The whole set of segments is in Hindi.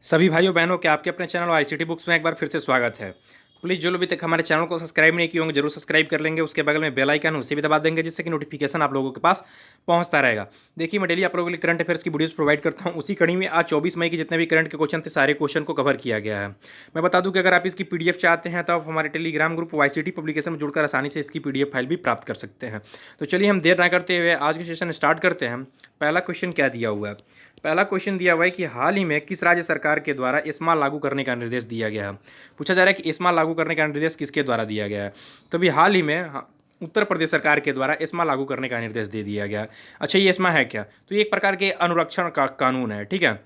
सभी भाइयों बहनों के आपके अपने चैनल आईसीटी बुक्स में एक बार फिर से स्वागत है। प्लीज़ जो लोग अभी तक हमारे चैनल को सब्सक्राइब नहीं किए होंगे जरूर सब्सक्राइब कर लेंगे। उसके बगल में बेल आइकन उसे भी दबा देंगे जिससे कि नोटिफिकेशन आप लोगों के पास पहुंचता रहेगा। देखिए, मैं डेली आप लोगों के लिए करंट अफेयर्स की वीडियोस प्रोवाइड करता हूं। उसी कड़ी में आज 24 मई के जितने भी करंट के क्वेश्चन थे सारे क्वेश्चन को कवर किया गया है। मैं बता दूं कि अगर आप इसकी पीडीएफ चाहते हैं तो आप हमारे टेलीग्राम ग्रुप वाईसीटी पब्लिकेशन में जुड़कर आसानी से इसकी पीडीएफ फाइल भी प्राप्त कर सकते हैं। तो चलिए हम देर ना करते हुए आज के सेशन स्टार्ट करते हैं। पहला क्वेश्चन क्या दिया हुआ है? पहला क्वेश्चन दिया हुआ है कि हाल ही में किस राज्य सरकार के द्वारा एस्मा लागू करने का निर्देश दिया गया है। पूछा जा रहा है कि एस्मा लागू करने का निर्देश किसके द्वारा दिया गया है। तो अभी हाल ही में उत्तर प्रदेश सरकार के द्वारा एस्मा लागू करने का निर्देश दे दिया गया है। अच्छा, ये एस्मा है क्या? तो ये एक प्रकार के अनुरक्षण का कानून है, ठीक है।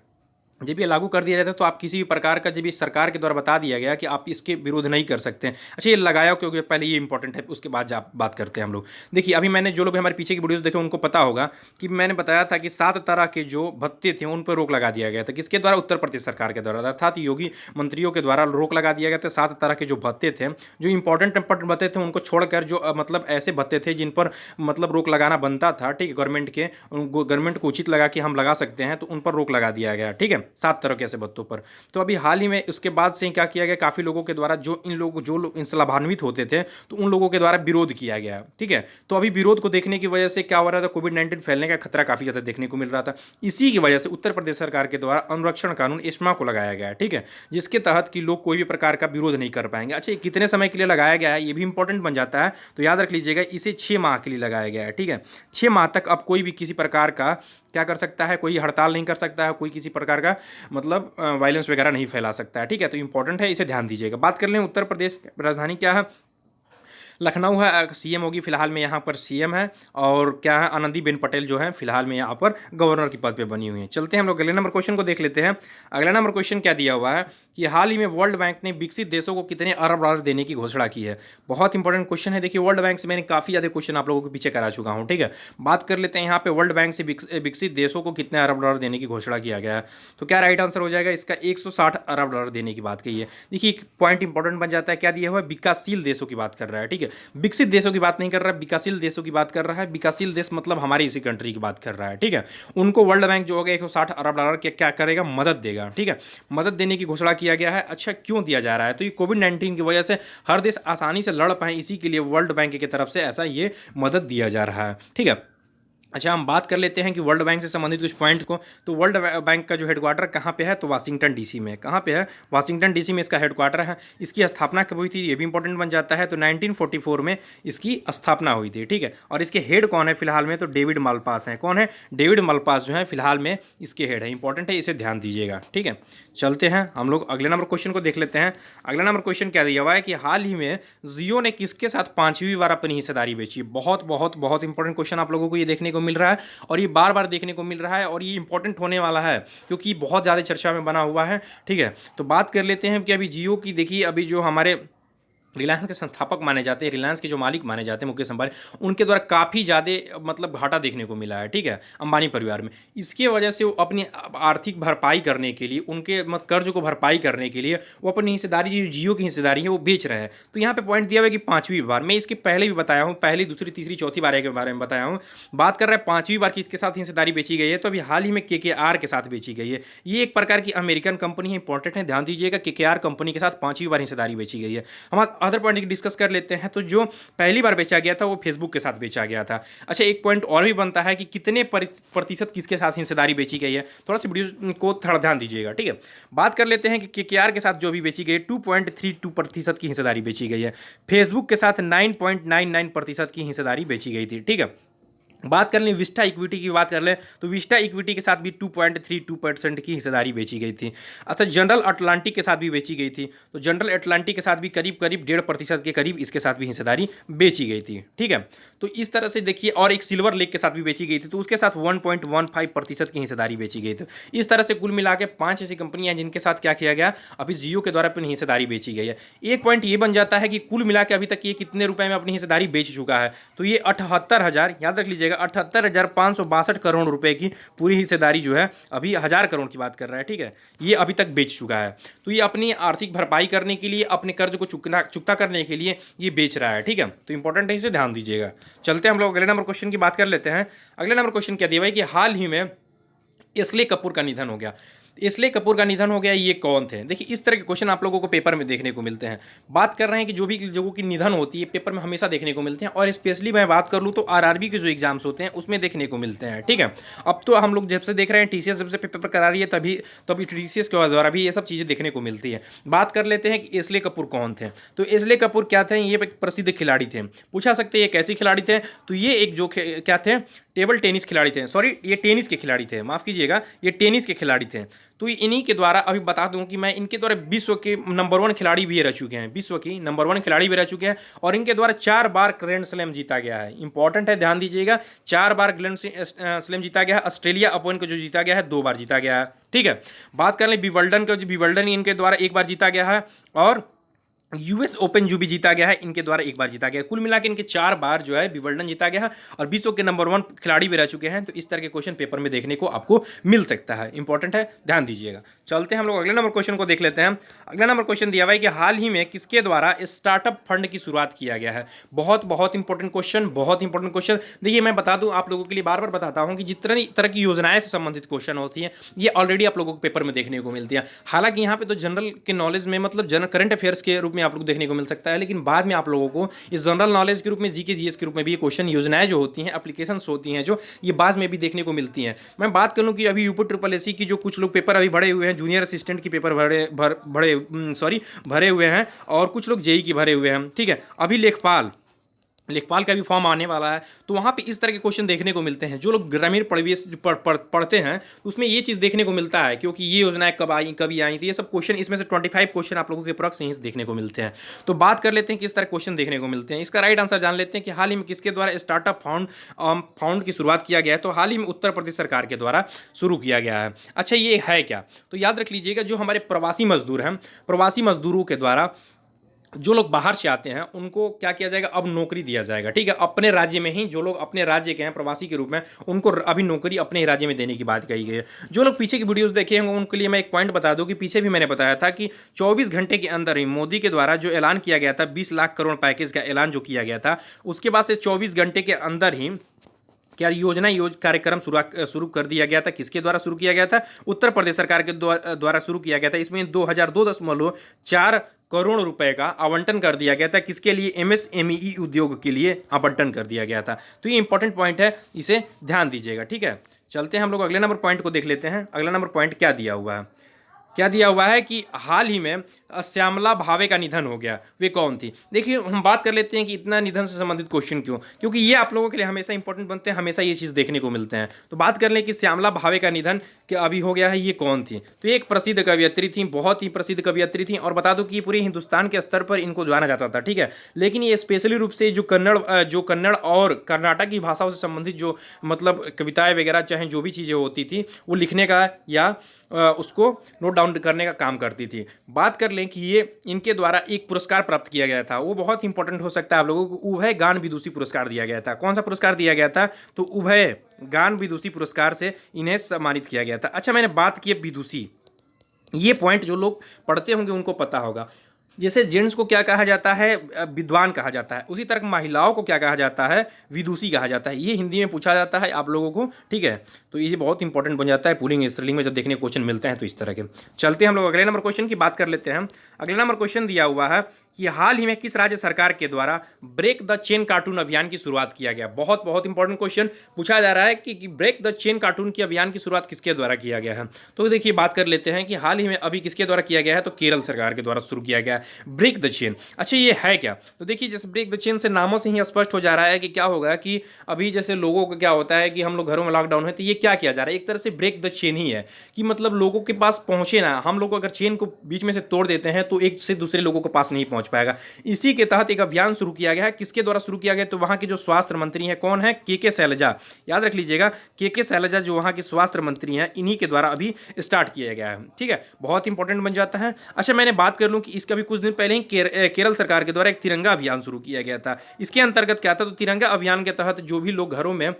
जब ये लागू कर दिया जाता है तो आप किसी भी प्रकार का, जब ये सरकार के द्वारा बता दिया गया कि आप इसके विरोध नहीं कर सकते हैं। अच्छा, ये लगाया क्योंकि पहले ये इंपॉर्टेंट है, उसके बाद बात करते हैं हम लोग। देखिए, अभी मैंने जो लोग हमारे पीछे की वीडियोस देखे उनको पता होगा कि मैंने बताया था कि 7 तरह के जो भत्ते थे उन पर रोक लगा दिया गया था। किसके द्वारा? उत्तर प्रदेश सरकार के द्वारा, अर्थात योगी मंत्रियों के द्वारा रोक लगा दिया गया था। 7 तरह के जो भत्ते थे, जो इंपॉर्टेंट भत्ते थे उनको छोड़कर जो मतलब ऐसे भत्ते थे जिन पर मतलब रोक लगाना बनता था, ठीक है, गवर्नमेंट को उचित लगा कि हम लगा सकते हैं, तो उन पर रोक लगा दिया गया, ठीक है, 7 तरह के ऐसे भत्तों पर। तो अभी हाल ही में उसके बाद से क्या किया गया, काफ़ी लोगों के द्वारा जो लोग इनसे लाभान्वित होते थे तो उन लोगों के द्वारा विरोध किया गया, ठीक है। तो अभी विरोध को देखने की वजह से क्या हो रहा था, कोविड-19 फैलने का खतरा काफ़ी ज़्यादा देखने को मिल रहा था। इसी की वजह से उत्तर प्रदेश सरकार के द्वारा अनुरक्षण कानून एस्मा को लगाया गया है, ठीक है, जिसके तहत कि लोग कोई भी प्रकार का विरोध नहीं कर पाएंगे। अच्छा, ये कितने समय के लिए लगाया गया है ये भी इंपॉर्टेंट बन जाता है, तो याद रख लीजिएगा, इसे 6 माह के लिए लगाया गया है, ठीक है। 6 माह तक अब कोई भी किसी प्रकार का क्या कर सकता है, कोई हड़ताल नहीं कर सकता है, कोई किसी प्रकार का मतलब वायलेंस वगैरह नहीं फैला सकता है, ठीक है। तो इंपॉर्टेंट है, इसे ध्यान दीजिएगा। बात कर लें उत्तर प्रदेश राजधानी क्या है, लखनऊ है। सीएम होगी फिलहाल में यहाँ पर सीएम है, और क्या है, आनंदीबेन पटेल जो है फिलहाल में यहाँ पर गवर्नर की पद पे बनी हुई है। चलते हैं हम लोग अगले नंबर क्वेश्चन को देख लेते हैं। अगला नंबर क्वेश्चन क्या दिया हुआ है कि हाल ही में वर्ल्ड बैंक ने विकसित देशों को कितने अरब डॉलर देने की घोषणा की है। बहुत इंपॉर्टेंट क्वेश्चन है। देखिए, वर्ल्ड बैंक से मैंने काफ़ी ज़्यादा क्वेश्चन आप लोगों के पीछे करा चुका हूँ, ठीक है। बात कर लेते हैं यहाँ पे वर्ल्ड बैंक से विकसित देशों को कितने अरब डॉलर देने की घोषणा किया गया है। तो क्या राइट आंसर हो जाएगा इसका? 160 अरब डॉलर देने की बात कही है। देखिए, एक पॉइंट इंपॉर्टेंट बन जाता है, क्या दिया हुआ है, विकासशील देशों की बात कर रहा है, ठीक है। विकसित देशों की बात नहीं कर रहा है, विकासशील देशों की बात कर रहा है। विकासशील देश मतलब हमारे इसी कंट्री की बात कर रहा है, ठीक है। उनको वर्ल्ड बैंक जो होगा 160 अरब डॉलर के क्या करेगा, मदद देगा, ठीक है। मदद देने की घोषणा किया गया है। अच्छा, क्यों दिया जा रहा है? तो ये कोविड-19 की वजह से हर देश आसानी से लड़ पाए, इसी के लिए वर्ल्ड बैंक की तरफ से ऐसा ये मदद दिया जा रहा है, ठीक है। अच्छा, हम बात कर लेते हैं कि वर्ल्ड बैंक से संबंधित कुछ पॉइंट को। तो वर्ल्ड बैंक का जो हेडक्वार्टर कहाँ पे है, तो वाशिंगटन डीसी में। कहाँ पे है? वाशिंगटन डीसी में इसका हेडक्वार्टर है। इसकी स्थापना कब हुई थी ये भी इंपॉर्टेंट बन जाता है। तो 1944 में इसकी स्थापना हुई थी, ठीक है। और इसके हेड कौन है फिलहाल में? तो डेविड मालपास हैं। कौन है? डेविड मालपास जो है फिलहाल में इसके हेड है। इंपॉर्टेंट है, इसे ध्यान दीजिएगा, ठीक है। चलते हैं हम लोग अगले नंबर क्वेश्चन को देख लेते हैं। अगला नंबर क्वेश्चन क्या दिया हुआ है कि हाल ही में जियो ने किसके साथ 5वीं बार अपनी हिस्सेदारी बेची। बहुत बहुत बहुत इंपॉर्टेंट क्वेश्चन आप लोगों को ये देखने को मिल रहा है, और ये बार बार देखने को मिल रहा है, और ये इंपॉर्टेंट होने वाला है क्योंकि बहुत ज़्यादा चर्चा में बना हुआ है, ठीक है। तो बात कर लेते हैं कि अभी जियो की, देखिए अभी जो हमारे रिलायंस के संस्थापक माने जाते हैं, रिलायंस के जो मालिक माने जाते हैं मुकेश अंबानी, उनके द्वारा काफ़ी ज़्यादा मतलब घाटा देखने को मिला है, ठीक है, अंबानी परिवार में। इसके वजह से वो अपनी आर्थिक भरपाई करने के लिए, उनके कर्ज को भरपाई करने के लिए वो अपनी हिस्सेदारी, जो जियो की हिस्सेदारी है वो बेच रहे हैं। तो यहाँ पे पॉइंट दिया हुआ है कि 5वीं बार। मैं इसके पहले भी बताया हूँ, पहली, दूसरी, तीसरी, चौथी बार के बारे में बताया हूँ। बात कर रहे हैं 5वीं बार किसके साथ हिस्सेदारी बेची गई है, तो अभी हाल ही में KKR के साथ बेची गई है। ये एक प्रकार की अमेरिकन कंपनी है, इंपॉर्टेंट है, ध्यान दीजिएगा। KKR कंपनी के साथ 5वीं बार हिस्सेदारी बेची गई है। हम अदर पॉइंट डिस्कस कर लेते हैं। तो जो पहली बार बेचा गया था वो फेसबुक के साथ बेचा गया था। अच्छा, एक पॉइंट और भी बनता है कि कितने प्रतिशत किसके साथ हिस्सेदारी बेची गई है। थोड़ा सा वीडियो को थोड़ा ध्यान दीजिएगा, ठीक है। बात कर लेते हैं कि KKR के साथ जो भी बेची गई 2.32% की हिस्सेदारी बेची गई है। फेसबुक के साथ 9.99% की हिस्सेदारी बेची गई थी, ठीक है। बात कर लें विस्टा इक्विटी की, बात कर लें तो विस्टा इक्विटी के साथ भी 2.32% की हिस्सेदारी बेची गई थी। अच्छा, जनरल अटलांटिक के साथ भी बेची गई थी। तो जनरल अटलांटिक के साथ भी करीब करीब 1.5% के करीब इसके साथ भी हिस्सेदारी बेची गई थी, ठीक है। तो इस तरह से देखिए, और एक सिल्वर लेक के साथ भी बेची गई थी, तो उसके साथ 1.15% की हिस्सेदारी बेची गई थी। इस तरह से कुल मिला के 5 ऐसी कंपनियां जिनके साथ क्या किया गया, अभी जियो के द्वारा अपनी हिस्सेदारी बेची गई है। एक पॉइंट ये बन जाता है कि कुल मिला के अभी तक ये कितने रुपए में अपनी हिस्सेदारी बेच चुका है। तो ये 78,000, याद रख लीजिएगा, 78,562 करोड़ रुपए की पूरी हिस्सेदारी जो है, अभी 1000 करोड़ की बात कर रहा है, ठीक है, ये अभी तक बेच चुका है। तो ये अपनी आर्थिक भरपाई करने के लिए, अपने कर्ज को चुकता करने के लिए ये बेच रहा है, ठीक है। तो इंपॉर्टेंट है, इसे ध्यान दीजिएगा। चलते हैं हम लोग अगले नंबर क्वेश्चन की बात कर लेते हैं। अगले नंबर क्वेश्चन क्या दिया है कि हाल ही में एस्ले कपूर का निधन हो गया। एसले कपूर का निधन हो गया, ये कौन थे? देखिए इस तरह के क्वेश्चन आप लोगों को पेपर में देखने को मिलते हैं। बात कर रहे हैं कि जो भी लोगों की निधन होती है पेपर में हमेशा देखने को मिलते हैं, और स्पेशली मैं बात कर लूँ तो आरआरबी के जो एग्जाम्स होते हैं उसमें देखने को मिलते हैं। ठीक है, अब तो हम लोग जब से देख रहे हैं टीसीएस जब से पेपर करा रही है तभी टीसीएस के द्वारा भी ये सब चीज़ें देखने को मिलती है। बात कर लेते हैं कि एसले कपूर कौन थे। तो एसले कपूर क्या थे? ये एक प्रसिद्ध खिलाड़ी थे। पूछा सकते हैं ये कैसे खिलाड़ी थे? तो ये एक जो क्या थे, टेबल टेनिस खिलाड़ी थे। सॉरी, ये टेनिस के खिलाड़ी थे, माफ़ कीजिएगा, ये टेनिस के खिलाड़ी थे। तो इन्हीं के द्वारा अभी बता दूं कि मैं इनके द्वारा विश्व के नंबर 1 खिलाड़ी भी रह चुके हैं, विश्व की नंबर 1 खिलाड़ी भी रह चुके हैं, और इनके द्वारा 4 बार ग्रैंड स्लैम जीता गया है। इंपॉर्टेंट है, ध्यान दीजिएगा, 4 बार ग्रैंड स्लैम जीता गया है। ऑस्ट्रेलिया ओपन को जो जीता गया है 2 बार जीता गया है। ठीक है, बात कर लें विंबलडन का, विंबलडन इनके द्वारा 1 बार जीता गया है, और यूएस ओपन जो भी जीता गया है इनके द्वारा 1 बार जीता गया है। कुल मिला के इनके 4 बार जो है विंबलडन जीता गया है, और विश्व के नंबर 1 खिलाड़ी भी रह चुके हैं। तो इस तरह के क्वेश्चन पेपर में देखने को आपको मिल सकता है, इंपॉर्टेंट है, ध्यान दीजिएगा। चलते हैं हम लोग अगले नंबर क्वेश्चन को देख लेते हैं। अगला नंबर क्वेश्चन दिया हुआ है कि हाल ही में किसके द्वारा स्टार्टअप फंड की शुरुआत किया गया है। बहुत बहुत इंपॉर्टेंट क्वेश्चन, बहुत इंपॉर्टेंट क्वेश्चन। देखिए मैं बता दूं आप लोगों के लिए, बार बार बताता हूं कि जितनी तरह की योजनाएं से संबंधित क्वेश्चन होती हैं ये ऑलरेडी आप लोगों को पेपर में देखने को मिलती है। हालांकि यहाँ पे तो जनरल के नॉलेज में, मतलब जनरल करंट अफेयर्स के रूप में आप लोग देखने को मिल सकता है, लेकिन बाद में आप लोगों को इस जनरल नॉलेज के रूप में, जीके जीएस के रूप में भी ये क्वेश्चन, योजनाएं जो होती हैं, एप्लीकेशंस होती हैं जो, ये बाद में भी देखने को मिलती हैं। मैं बात करूं कि अभी यूपी ट्रिपल एससी की जो कुछ लोग पेपर अभी भरे हुए हैं, जूनियर असिस्टेंट की पेपर भरे हुए हैं, और कुछ लोग जेई की भरे हुए हैं। ठीक है, अभी लेखपाल का भी फॉर्म आने वाला है, तो वहाँ पे इस तरह के क्वेश्चन देखने को मिलते हैं। जो लोग ग्रामीण परिवेश पढ़ते हैं तो उसमें ये चीज़ देखने को मिलता है, क्योंकि ये योजनाएं कभी आई थी, ये सब क्वेश्चन, इसमें से 25 क्वेश्चन आप लोगों के अप्रॉक्स यहीं से देखने को मिलते हैं। तो बात कर लेते हैं किस तरह क्वेश्चन देखने को मिलते हैं। इसका राइट आंसर जान लेते हैं कि हाल ही में किसके द्वारा स्टार्टअप फाउंड की शुरुआत किया गया है। तो हाल ही में उत्तर प्रदेश सरकार के द्वारा शुरू किया गया है। अच्छा, ये है क्या? तो याद रख लीजिएगा, जो हमारे प्रवासी मजदूर हैं, प्रवासी मजदूरों के द्वारा जो लोग बाहर से आते हैं उनको क्या किया जाएगा, अब नौकरी दिया जाएगा। ठीक है, अपने राज्य में ही, जो लोग अपने राज्य के हैं प्रवासी के रूप में, उनको अभी नौकरी अपने ही राज्य में देने की बात कही गई है। जो लोग पीछे की वीडियोस देखे होंगे उनके लिए मैं एक पॉइंट बता दूं कि पीछे भी मैंने बताया था कि 24 घंटे के अंदर ही मोदी के द्वारा जो ऐलान किया गया था, 20 लाख करोड़ पैकेज का ऐलान जो किया गया था, उसके बाद से 24 घंटे के अंदर ही क्या कार्यक्रम शुरू कर दिया गया था। किसके द्वारा शुरू किया गया था? उत्तर प्रदेश सरकार के द्वारा शुरू किया गया था। इसमें 2002.4 करोड़ रुपए का आवंटन कर दिया गया था। किसके लिए? एमएसएमई उद्योग के लिए आवंटन कर दिया गया था। तो ये इंपॉर्टेंट पॉइंट है, इसे ध्यान दीजिएगा। ठीक है, चलते हैं हम लोग अगले नंबर पॉइंट को देख लेते हैं। अगला नंबर पॉइंट क्या दिया हुआ है? क्या दिया हुआ है कि हाल ही में श्यामला भावे का निधन हो गया। वे कौन थी? देखिए हम बात कर लेते हैं कि इतना निधन से संबंधित क्वेश्चन क्यों, क्योंकि ये आप लोगों के लिए हमेशा इंपॉर्टेंट बनते हैं, हमेशा ये चीज़ देखने को मिलते हैं। तो बात कर लें कि श्यामला भावे का निधन क्या अभी हो गया है, ये कौन थी? तो एक प्रसिद्ध कवियत्री थी, बहुत ही प्रसिद्ध कवियत्री थी, और बता दूं कि पूरे हिंदुस्तान के स्तर पर इनको जाना जाता था। ठीक है, लेकिन ये स्पेशली रूप से जो कन्नड़ और कर्नाटक की भाषाओं से संबंधित जो मतलब कविताएं वगैरह चाहे जो भी चीज़ें होती थी वो लिखने का या उसको नोट डाउन करने का काम करती थी। बात कर लें कि ये इनके द्वारा एक पुरस्कार प्राप्त किया गया था, वो बहुत इंपॉर्टेंट हो सकता है आप लोगों को। उभय गान विदुषी पुरस्कार दिया गया था। कौन सा पुरस्कार दिया गया था? तो उभय गान विदुषी पुरस्कार से इन्हें सम्मानित किया गया था। अच्छा, मैंने बात की विदुषी, ये पॉइंट जो लोग पढ़ते होंगे उनको पता होगा। जैसे जेंट्स को क्या कहा जाता है? विद्वान कहा जाता है। उसी तरह महिलाओं को क्या कहा जाता है? विदुषी कहा जाता है। ये हिंदी में पूछा जाता है आप लोगों को। ठीक है, तो ये बहुत इंपॉर्टेंट बन जाता है पुल्लिंग स्त्रीलिंग में जब देखने क्वेश्चन मिलते हैं तो इस तरह के। चलते हैं हम लोग अगले नंबर क्वेश्चन की बात कर लेते हैं। अगला नंबर क्वेश्चन दिया हुआ है कि हाल ही में किस राज्य सरकार के द्वारा ब्रेक द चेन कार्टून अभियान की शुरुआत किया गया। बहुत बहुत इंपॉर्टेंट क्वेश्चन पूछा जा रहा है कि ब्रेक द चेन कार्टून की अभियान की शुरुआत किसके द्वारा किया गया है। तो देखिए बात कर लेते हैं कि हाल ही में अभी किसके द्वारा किया गया है, तो केरल सरकार के द्वारा शुरू किया गया है ब्रेक द चेन। अच्छा, ये है क्या? तो देखिए जैसे ब्रेक द चेन से नामों से ही स्पष्ट हो जा रहा है कि क्या होगा कि अभी जैसे लोगों को क्या होता है कि हम लोग घरों में लॉकडाउन है, तो ये क्या किया जा रहा है? एक तरह से ब्रेक द चेन ही है कि मतलब लोगों के पास पहुंचे ना, हम लोग अगर चेन को बीच में से तोड़ देते हैं तो एक से दूसरे लोगों के पास नहीं पहुंच पाएगा। इसी के तहत एक अभियान शुरू किया गया है। किसके द्वारा शुरू किया गया? तो वहां के जो स्वास्थ्य मंत्री हैं, कौन है? के शैलजा। याद रख लीजिएगा, के शैलजा जो वहां के स्वास्थ्य मंत्री हैं, इन्हीं के द्वारा अभी स्टार्ट किया गया है। ठीक है, बहुत इंपॉर्टेंट बन जाता है। अच्छा, मैंने बात कर लूं कि इसका भी कुछ दिन पहले ही केरल सरकार के द्वारा एक तिरंगा अभियान शुरू किया गया था। इसके अंतर्गत क्या था? तो तिरंगा अभियान के तहत जो भी लोग घरों में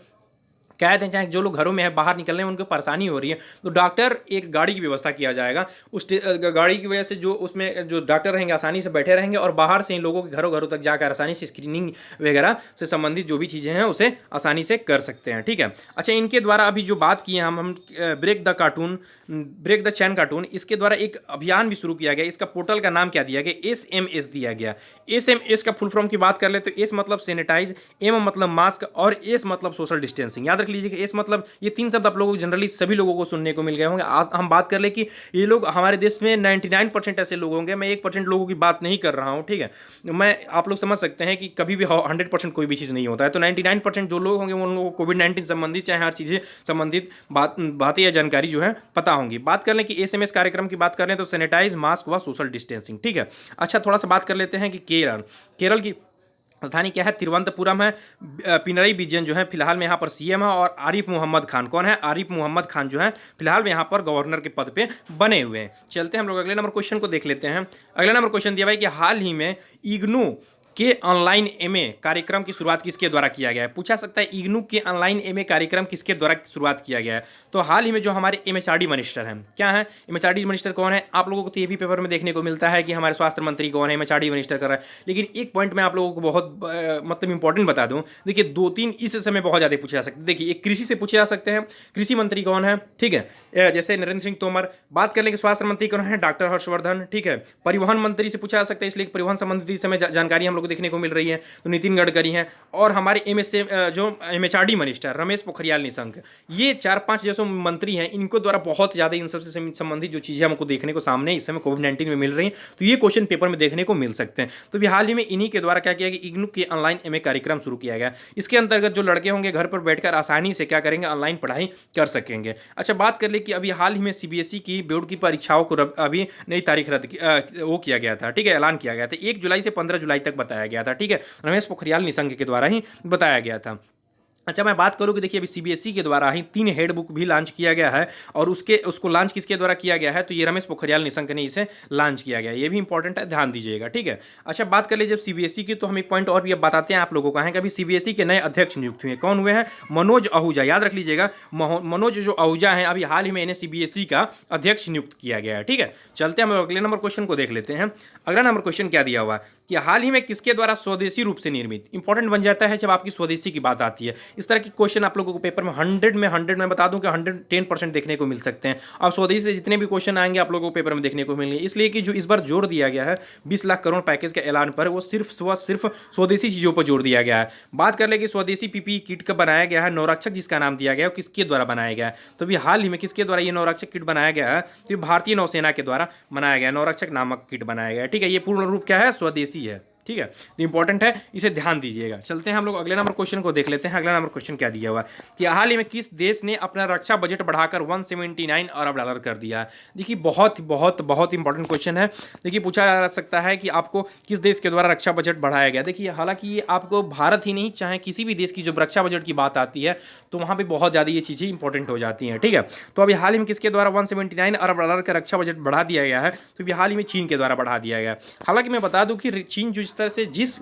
कहते हैं, चाहे जो लोग घरों में है बाहर निकलने में उनको परेशानी हो रही है, तो डॉक्टर एक गाड़ी की व्यवस्था किया जाएगा। उस गाड़ी की वजह से जो उसमें जो डॉक्टर रहेंगे आसानी से बैठे रहेंगे और बाहर से इन लोगों के घरों घरों तक जाकर आसानी से स्क्रीनिंग वगैरह से संबंधित जो भी चीज़ें हैं उसे आसानी से कर सकते हैं। ठीक है, अच्छा, इनके द्वारा अभी जो बात की है हम break the cartoon break the chain cartoon, इसके द्वारा एक अभियान भी शुरू किया गया। इसका पोर्टल का नाम क्या दिया गया? SMS दिया गया। SMS का फुल फॉर्म की बात कर ले तो एस मतलब सैनिटाइज, एम मतलब मास्क और एस मतलब सोशल डिस्टेंसिंग। याद रख लीजिए, एस मतलब, ये तीन शब्द आप लोगों को जनरली सभी लोगों को सुनने को मिल गए होंगे। आज हम बात कर ले कि ये लोग हमारे देश में 99% ऐसे लोग होंगे, मैं 1% लोगों की बात नहीं कर रहा हूँ, ठीक है। मैं, आप लोग समझ सकते हैं कि कभी भी 100% कोई भी चीज़ नहीं होता है, तो 99% जो लोग होंगे उन लोगों को कोविड-19 संबंधित चाहे हर चीज़ें संबंधित बातें या जानकारी जो है पता होंगी। बात कर लें कि SMS कार्यक्रम की बात करें तो सैनिटाइज, मास्क व सोशल डिस्टेंसिंग, ठीक है। अच्छा, थोड़ा सा बात कर लेते हैं कि केरल की राजधानी क्या है? तिरुवनंतपुरम है। पिनरई विजयन जो है फिलहाल में यहाँ पर CM है, और आरिफ मोहम्मद खान कौन है? आरिफ मोहम्मद खान जो है फिलहाल में यहाँ पर गवर्नर के पद पे बने हुए हैं। चलते हैं हम लोग अगले नंबर क्वेश्चन को देख लेते हैं। अगला नंबर क्वेश्चन दिया भाई कि हाल ही में इग्नू के ऑनलाइन MA कार्यक्रम की शुरुआत किसके द्वारा किया गया है? पूछा सकता है इग्नू के ऑनलाइन MA कार्यक्रम किसके द्वारा शुरुआत किया गया है? तो हाल ही में जो हमारे MHRD मिनिस्टर हैं, क्या है MHRD मिनिस्टर कौन है? आप लोगों को तो ये भी पेपर में देखने को मिलता है कि हमारे स्वास्थ्य मंत्री कौन है, MHRD मिनिस्टर कर रहा है। लेकिन एक पॉइंट मैं आप लोगों को बहुत मतलब इंपॉर्टेंट बता दूं, देखिए 2-3 इस समय बहुत ज़्यादा पूछे जा सकते हैं। देखिए, एक कृषि से पूछे जा सकते हैं, कृषि मंत्री कौन है, ठीक है, जैसे नरेंद्र सिंह तोमर। बात कर लेंगे स्वास्थ्य मंत्री कौन है? डॉक्टर हर्षवर्धन, ठीक है। परिवहन मंत्री से पूछा जा सकता है, इसलिए परिवहन संबंधित समय जानकारी हम लोग को देखने को मिल रही है, तो नितिन गडकरी हैं। और हमारे जो MHRD मिनिस्टर रमेश पोखरियाल निशंक, ये 4-5 जैसे मंत्री हैं, इनको द्वारा बहुत ज़्यादा इन सबसे संबंधित जो चीज़ें हमको देखने को सामने इस समय कोविड-19 में मिल रही हैं, तो ये क्वेश्चन पेपर में देखने को मिल सकते हैं। तो भी हाल ही में इन्हीं के द्वारा क्या किया गया? इग्नू के ऑनलाइन MA कार्यक्रम शुरू किया गया। इसके अंतर्गत जो लड़के होंगे घर पर बैठकर आसानी से क्या करेंगे? ऑनलाइन पढ़ाई कर सकेंगे। अच्छा, बात कर ले कि अभी हाल ही में CBSE की बोर्ड की परीक्षाओं को अभी नई तारीख वो किया गया था, ठीक है, ऐलान किया गया था। 1 जुलाई से 15 जुलाई तक बताया गया था, ठीक है, रमेश पोखरियाल निशंक के द्वारा ही बताया गया था। अच्छा, मैं बात करूँ कि देखिए अभी CBSE के द्वारा ही 3 हेड बुक भी लॉन्च किया गया है, और उसको लॉन्च किसके द्वारा किया गया है? तो ये रमेश पोखरियाल निशंक ने इसे लॉन्च किया गया है। ये भी इंपॉर्टेंट है, ध्यान दीजिएगा, ठीक है। अच्छा, बात कर लीजिए जब CBSE की, तो हम एक पॉइंट और भी अब बताते हैं आप लोगों का है कि अभी CBSE के नए अध्यक्ष नियुक्त हुए। कौन हुए हैं? मनोज आहूजा। याद रख लीजिएगा, मनोज जो आहूजा हैं, अभी हाल ही में इन्हें CBSE का अध्यक्ष नियुक्त किया गया है, ठीक है। चलते हैं हम अगले नंबर क्वेश्चन को देख लेते हैं। अगला नंबर क्वेश्चन क्या दिया हुआ कि हाल ही में किसके द्वारा स्वदेशी रूप से निर्मित, इंपॉर्टेंट बन जाता है जब आपकी स्वदेशी की बात आती है। इस तरह की क्वेश्चन आप लोगों को पेपर में 100 में बता दूं कि 110% देखने को मिल सकते हैं। अब स्वदेशी से जितने भी क्वेश्चन आएंगे आप लोगों को पेपर में देखने को मिलेंगे, इसलिए कि जो इस बार जोर दिया गया है 20 लाख करोड़ पैकेज के ऐलान पर, वो सिर्फ स्वदेशी चीज़ों पर जोर दिया गया है। बात कर ले कि स्वदेशी PPE किट का बनाया गया है, नवरक्षक जिसका नाम दिया गया है, किसके द्वारा बनाया गया है? तो भी हाल ही में किसके द्वारा ये नवरक्षक किट बनाया गया है? तो भारतीय नौसेना के द्वारा बनाया गया नवरक्षक नामक किट बनाया गया है, ठीक है। ये पूर्ण रूप क्या है? स्वदेशी है, ठीक है, तो इंपॉर्टेंट है, इसे ध्यान दीजिएगा। चलते हैं हम लोग अगले नंबर क्वेश्चन को देख लेते हैं। अगला नंबर क्वेश्चन क्या दिया हुआ है कि हाल ही में किस देश ने अपना रक्षा बजट बढ़ाकर $179 अरब कर दिया है? देखिए, बहुत बहुत बहुत इंपॉर्टेंट क्वेश्चन है। देखिए, पूछा जा सकता है कि आपको किस देश के द्वारा रक्षा बजट बढ़ाया गया। देखिए, हालांकि ये आपको भारत ही नहीं, चाहे किसी भी देश की जब रक्षा बजट की बात आती है तो वहाँ पर बहुत ज़्यादा ये चीज़ें इंपॉर्टेंट हो जाती हैं, ठीक है। तो अभी हाल ही में किसके द्वारा $179 अरब का रक्षा बजट बढ़ा दिया गया है? तो अभी हाल ही में चीन के द्वारा बढ़ा दिया गया। हालांकि मैं बता दूं कि चीन जिस तरह से जिस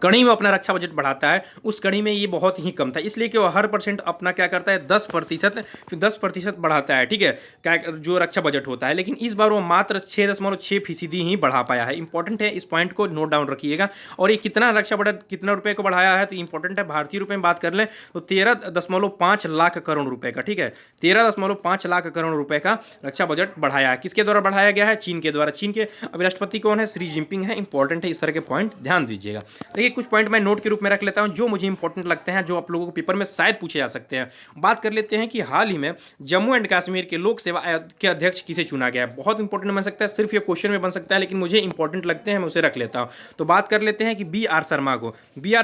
कड़ी में अपना रक्षा बजट बढ़ाता है, उस कड़ी में ये बहुत ही कम था, इसलिए कि वो हर परसेंट अपना क्या करता है? 10% बढ़ाता है, ठीक है, क्या जो रक्षा बजट होता है। लेकिन इस बार वो मात्र 6.6% ही बढ़ा पाया है। इंपॉर्टेंट है, इस पॉइंट को नोट डाउन रखिएगा। और ये कितना रक्षा बजट कितना रुपए को बढ़ाया है? तो इंपॉर्टेंट है, भारतीय रुपए में बात कर लें तो 13.5 लाख करोड़ रुपए का, ठीक है, 13.5 लाख करोड़ रुपए का रक्षा बजट बढ़ाया है। किसके द्वारा बढ़ाया गया है? चीन के द्वारा। चीन के अभी राष्ट्रपति कौन है? शी जिनपिंग है। इंपॉर्टेंट है, इस तरह के पॉइंट ध्यान दीजिएगा। देखिए, कुछ पॉइंट मैं नोट के रूप में रख लेता हूं जो मुझे इंपॉर्टेंट लगते हैं, जो आप लोगों को पेपर में शायद पूछे जा सकते हैं। बात कर लेते हैं कि हाल ही में जम्मू एंड कश्मीर के लोक सेवा आयोग के अध्यक्ष किसे चुना गया है? बहुत इंपॉर्टेंट बन सकता है, सिर्फ ये क्वेश्चन में बन सकता है, लेकिन मुझे इंपॉर्टेंट लगते हैं, मैं उसे रख लेता हूं। तो बात कर लेते हैं कि BR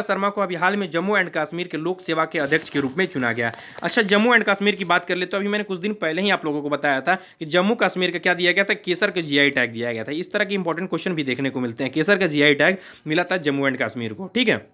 शर्मा को अभी हाल में जम्मू एंड कश्मीर के लोक सेवा के अध्यक्ष के रूप में चुना गया। अच्छा, जम्मू एंड कश्मीर की बात कर लेते, तो अभी मैंने कुछ दिन पहले ही आप लोगों को बताया था कि जम्मू कश्मीर का क्या दिया गया था? केसर का GI टैग दिया गया था। इस तरह के इंपॉर्टेंट क्वेश्चन भी देखने को मिलते हैं। केसर का GI टैग मिला था जम्मू एंड कश्मीर को, ठीक है।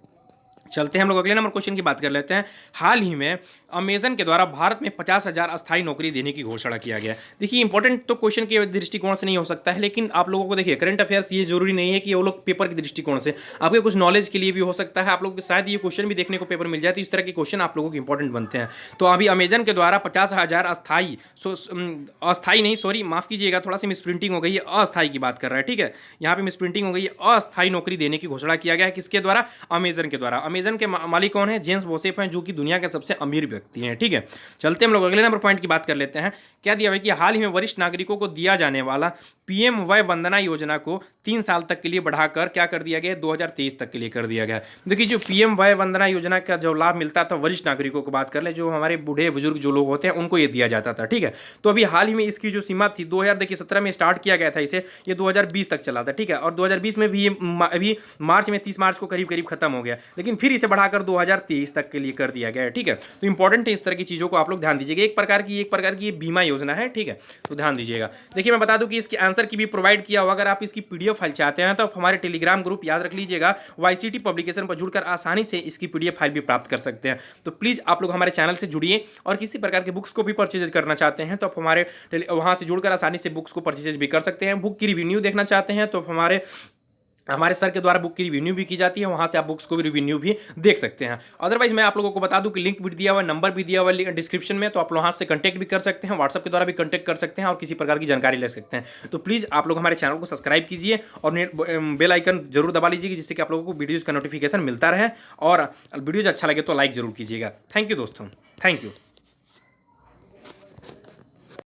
चलते हैं हम लोग अगले नंबर क्वेश्चन की बात कर लेते हैं। हाल ही में अमेजन के द्वारा भारत में 50,000 अस्थायी नौकरी देने की घोषणा किया गया। देखिए, इंपॉर्टेंट तो क्वेश्चन के दृष्टिकोण से नहीं हो सकता है, लेकिन आप लोगों को देखिए करंट अफेयर्स ये जरूरी नहीं है कि वो लोग पेपर के दृष्टिकोण से, आपके कुछ नॉलेज के लिए भी हो सकता है। आप लोग शायद ये क्वेश्चन भी देखने को पेपर मिल जाए, तो इस तरह के क्वेश्चन आप लोगों को इंपॉर्टेंट बनते हैं। तो अभी अमेजन के द्वारा 50,000 अस्थायी नहीं, सॉरी माफ कीजिएगा, थोड़ा सी मिसप्रिंटिंग हो गई है, अस्थायी की बात कर रहा है, ठीक है, यहाँ पे मिसप्रिंटिंग हो गई है, अस्थायी नौकरी देने की घोषणा किया गया है। किसके द्वारा? अमेजन के द्वारा। अमेजन के मालिक कौन है? जेम्स बेजोस हैं, जो कि दुनिया के सबसे अमीर व्यक्ति हैं। ठीक है, चलते हम लोग अगले नंबर पॉइंट की बात कर लेते हैं। क्या दिया हुआ है कि हाल ही में वरिष्ठ नागरिकों को दिया जाने वाला पीएम वय वंदना योजना को 3 साल तक के लिए बढ़ाकर क्या कर दिया गया? 2023 तक के लिए कर दिया गया। देखिए, जो पीएम वय वंदना योजना का जो लाभ मिलता था वरिष्ठ नागरिकों को बात कर ले, जो हमारे बूढ़े बुजुर्ग जो लोग होते हैं उनको ये दिया जाता था। ठीक है, तो अभी हाल ही में इसकी जो सीमा थी 2017 में स्टार्ट किया गया था इसे, ये 2020 तक चला था। ठीक है, और 2020 में भी ये अभी मार्च में 30 मार्च को करीब करीब खत्म हो गया, लेकिन फिर इसे बढ़ाकर 2023 तक के लिए कर दिया गया है। ठीक है, तो इंपॉर्टेंट है, इस तरह की चीज़ों को आप लोग ध्यान दीजिएगा। एक प्रकार की ये बीमा योजना है। ठीक है, तो ध्यान दीजिएगा। देखिए, मैं बता दूं कि इसके आंसर की भी प्रोवाइड किया हुआ, अगर आप इसकी पीडीएफ फाइल चाहते हैं तो आप हमारे टेलीग्राम ग्रुप याद रख लीजिएगा, वाईसीटी पब्लिकेशन पर जुड़कर आसानी से इसकी पीडीएफ फाइल भी प्राप्त कर सकते हैं। तो प्लीज़ आप लोग हमारे चैनल से जुड़िए, और किसी प्रकार के बुक्स को भी परचेज करना चाहते हैं तो आप हमारे वहाँ से जुड़कर आसानी से बुक्स को परचेज भी कर सकते हैं। बुक की रिव्यू देखना चाहते हैं तो हमारे सर के द्वारा बुक की रिव्यू भी की जाती है, वहाँ से आप बुक्स को भी रिव्यू भी देख सकते हैं। अदरवाइज मैं आप लोगों को बता दूं कि लिंक भी दिया हुआ है, नंबर भी दिया हुआ है डिस्क्रिप्शन में, तो आप लोग वहाँ से कंटेक्ट भी कर सकते हैं, व्हाट्सअप के द्वारा भी कंटेक्ट कर सकते हैं और किसी प्रकार की जानकारी ले सकते हैं। तो प्लीज़ आप लोग हमारे चैनल को सब्सक्राइब कीजिए और बेल आइकन जरूर दबा लीजिए, जिससे कि आप लोगों को वीडियोज़ का नोटिफिकेशन मिलता रहे, और वीडियोज़ अच्छा लगे तो लाइक जरूर कीजिएगा। थैंक यू दोस्तों, थैंक यू।